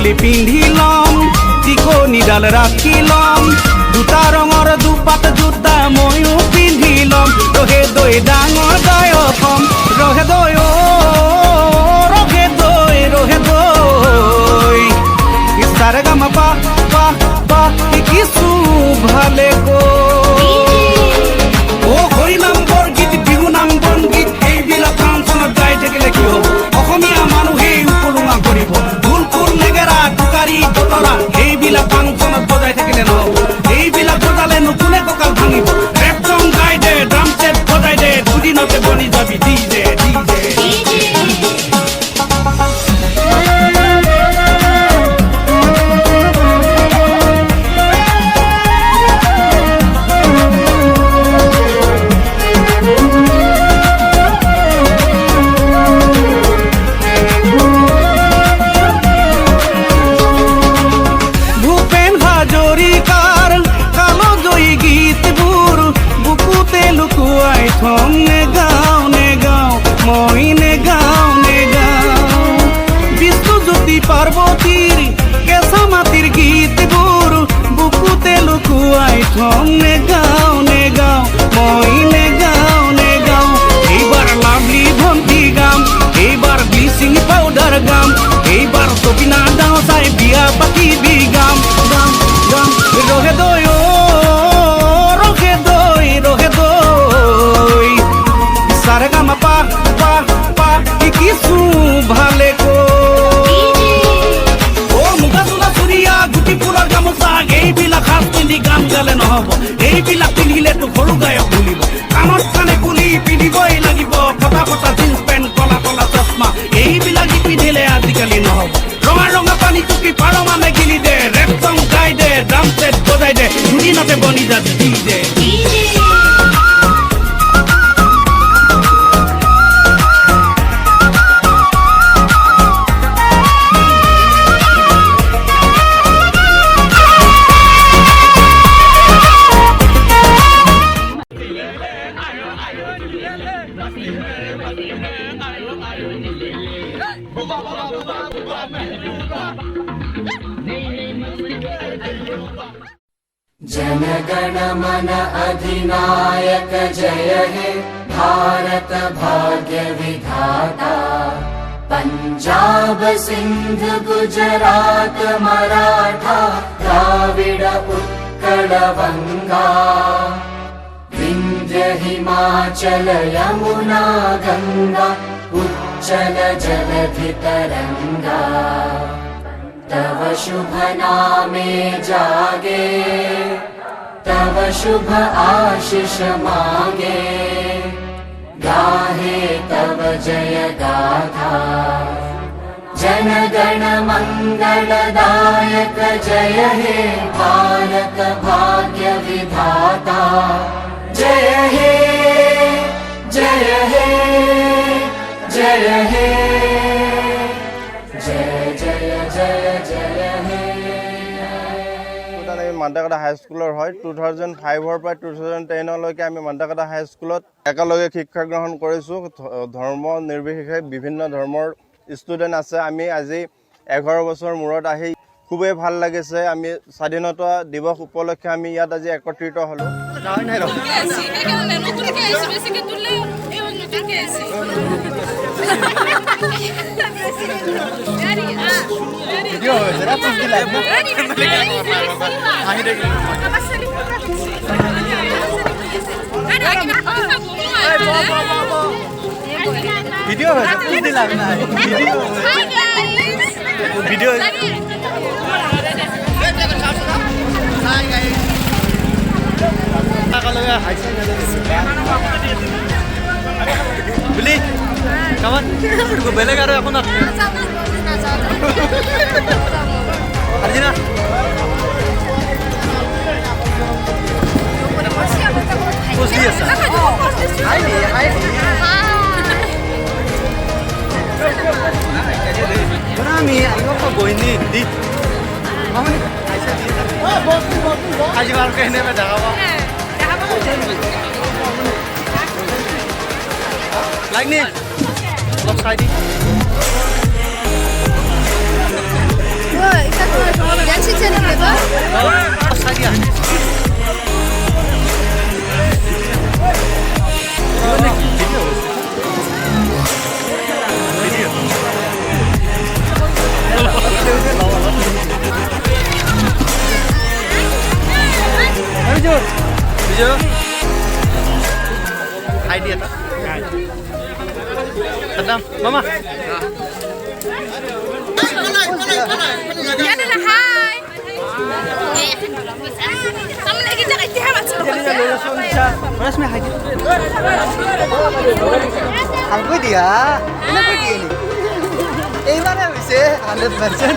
খুলি পিন্ধি লম টিকনিডাল ৰাখি লম দুটা ৰঙৰ দুপাত জোতা ময়ো পিন্ধি লম ৰহে দৈ ডাঙৰ গায়কম ৰহে দৈ ৰহে দৈ ৰহে দৈ ইস্তাৰে গামা পা পা পা কিছু ভালে গো ও হৰি নাম বৰগীত বিহু নাম বনগীত এইবিলাক ফাংচনত গাই থাকিলে কি হ'ব অসমীয়া মানুহে উপলুঙা কৰিব ঢোল খোল নেগেৰা টুকাৰী বতৰা এইবিলাক ফাংচনত বজাই থাকিলে নহ'ব এইবিলাক বজালেনো কোনে কঁকাল ভাঙিব ৰেপ চং গাই দে ড্ৰাম ছেট বজাই দে দুদিনতে বনি যাবি ডিজে ডিজে পাৰ্বতীৰ কেঁচা মাটিৰ গীতবোৰ বুকুতে লুকুৱাই থম নেগাও নেগাও মই নেগাও নেগাও এইবাৰ লাভলি ভণ্টি গাম এইবাৰ ব্লিচিং পাউডাৰ গাম এইবাৰ চকিনা ডাও চাই বিয়া পাতিবি গাম গাম গাম ৰহে দৈ ৰহে দৈ ৰহে দৈ সাৰে গামা পা পা পা কিছু ভালে এইবিলাক সাজ পিন্ধি গান গালে নহ'ব এইবিলাক পিন্ধিলেতো সৰু গায়ক বুলিব কাণত কাণে কুলি পিন্ধিবই লাগিব ফটা ফটা জিন্স পেণ্ট কলা কলা চশমা এইবিলাক পিন্ধিলে আজিকালি নহ'ব ৰঙা ৰঙা পানী টুপি পাৰ মানে গিলি দে ৰেপ চং গাই দে ড্ৰাম ছেট বজাই দে দুদিনতে বনি যাবি ডিজে जनगण मन अधिनायक जय हे भारत भाग्य विधाता पंजाब सिंध गुजरात मराठा द्राविड उत्कल बंगा विंध्य हिमाचल यमुना गंगा उच्चल जलधि तरंगा तव शुभ नामे जागे तव शुभ आशीष मांगे गाहे तव जय गाथा जन गण मंगलदायक जय हे भारत भाग्य विधाता जय हे जय हे जय हे মান্দাকাটা হাইস্কুলৰ হয় 2005ৰ পৰা 2010লৈকে আমি মান্দাকাটা হাইস্কুলত একেলগে শিক্ষা গ্ৰহণ কৰিছোঁ ধৰ্ম নিৰ্বিশেষে বিভিন্ন ধৰ্মৰ ষ্টুডেণ্ট আছে আমি আজি 11 বছৰ মূৰত আহি খুবেই ভাল লাগিছে আমি স্বাধীনতা দিৱস উপলক্ষে আমি ইয়াত আজি একত্ৰিত হ'লোঁ ভিডিও হয়েছে তুই দিলাম না ভিডিও বলি কামান বেলেগ আৰু এখন আছে আরজিনা কোসলি আছে হাই হাই আমি আইও গইনি দি মামনি আইসা দি আজি বার কেনে মে দেখাবো লাইক নি লক সাইডি Mama. Aku dia, kenapa gini? Mana bisa 100%?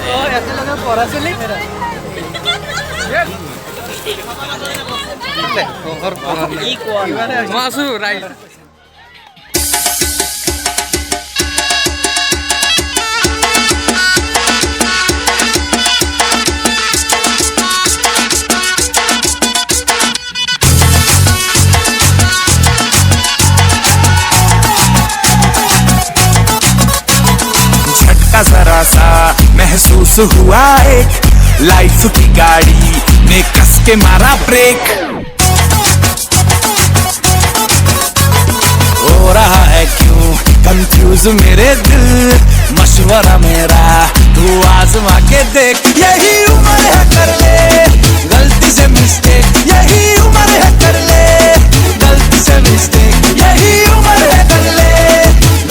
Oh, ऐसे लगा पौरा से नहीं मेरा। Masuk, right. झटका जरा सा महसूस हुआ एक लाइफ की गाड़ी ने कस के मारा ब्रेक हो रहा है क्यों कंफ्यूज मेरे दिल मशवरा मेरा तू आजमा के देख यही उम्र है कर ले गलती से मिस्टेक यही उम्र है कर ले गलती से मिस्टेक यही उम्र है कर ले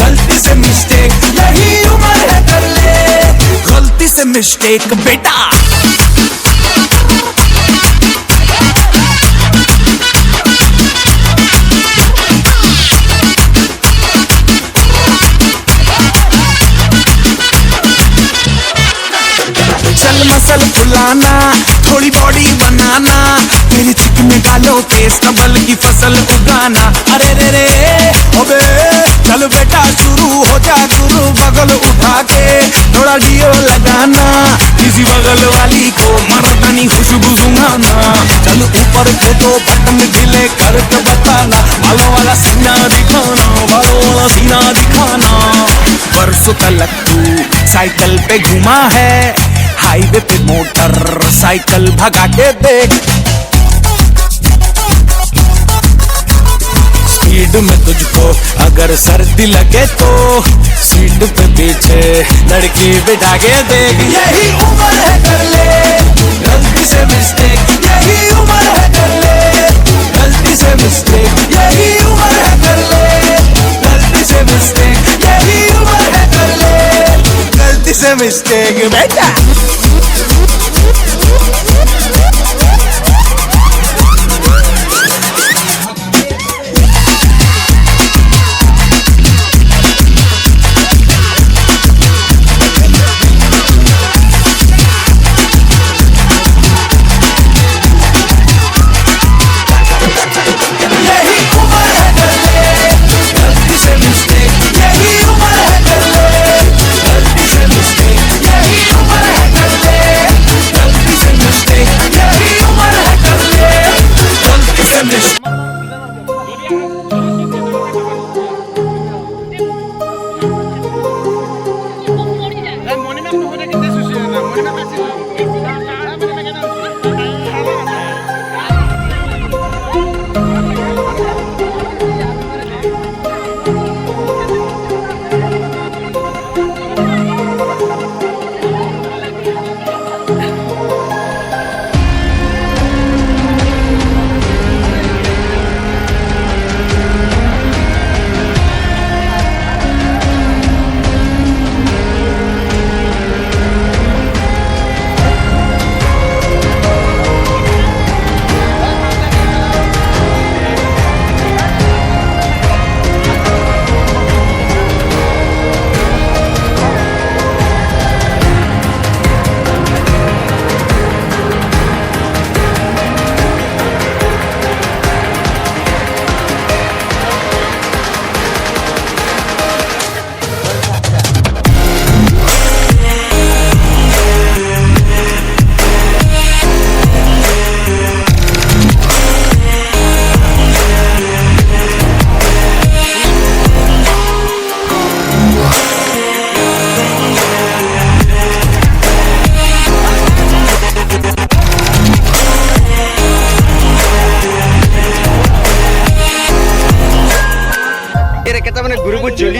गलती से मिस्टेक यही उम्र है कर ले गलती से मिस्टेक बेटा चल मसल फुलाना थोड़ी बॉडी बनाना मेरी चिकन गालों पे सबल की फसल उगाना अरे रे रे अबे चल बेटा शुरू हो जा गुरु बगल उठा के थोड़ा डियो लगाना किसी बगल वाली को मर्दानी खुशबू सुंघाना चल ऊपर के दो बटन ढीले करके बताना बालों वाला सीना दिखाना बालों वाला सीना दिखाना बरसों तक तू साइकिल पे घुमा है हाईवे पे मोटर साइकिल भगा के देख स्पीड में तुझको अगर सर्दी लगे तो सीट पे पीछे लड़की बिठा के देख यही उम्र है कर ले गलती से मिस्टेक यही उम्र है कर ले गलती से मिस्टेक यही उम्र है कर ले गलती से मिस्टेक यही उम्र है कर ले गलती से मिस्टेक बेटा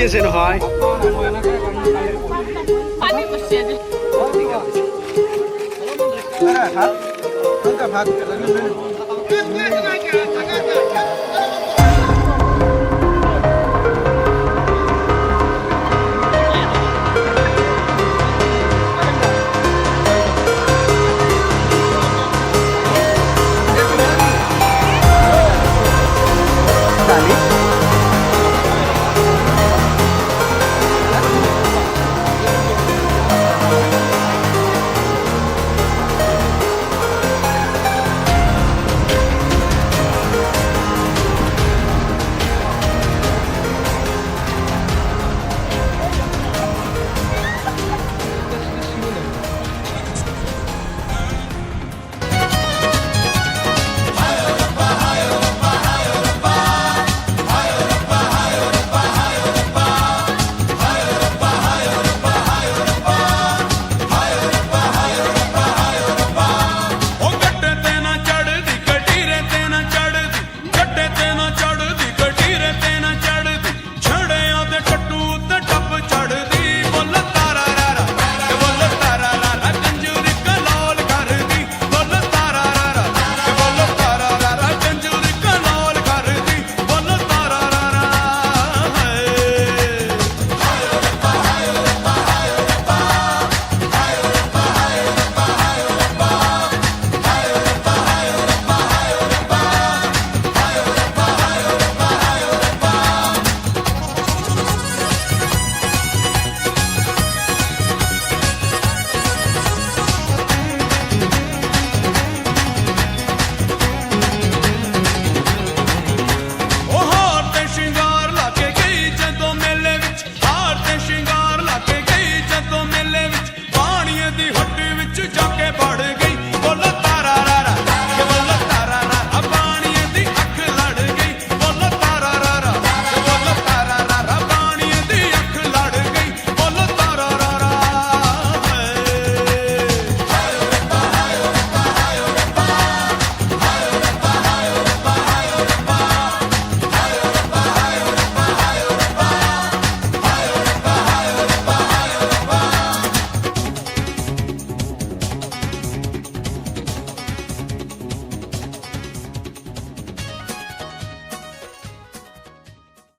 হৈছে নহয় ভাত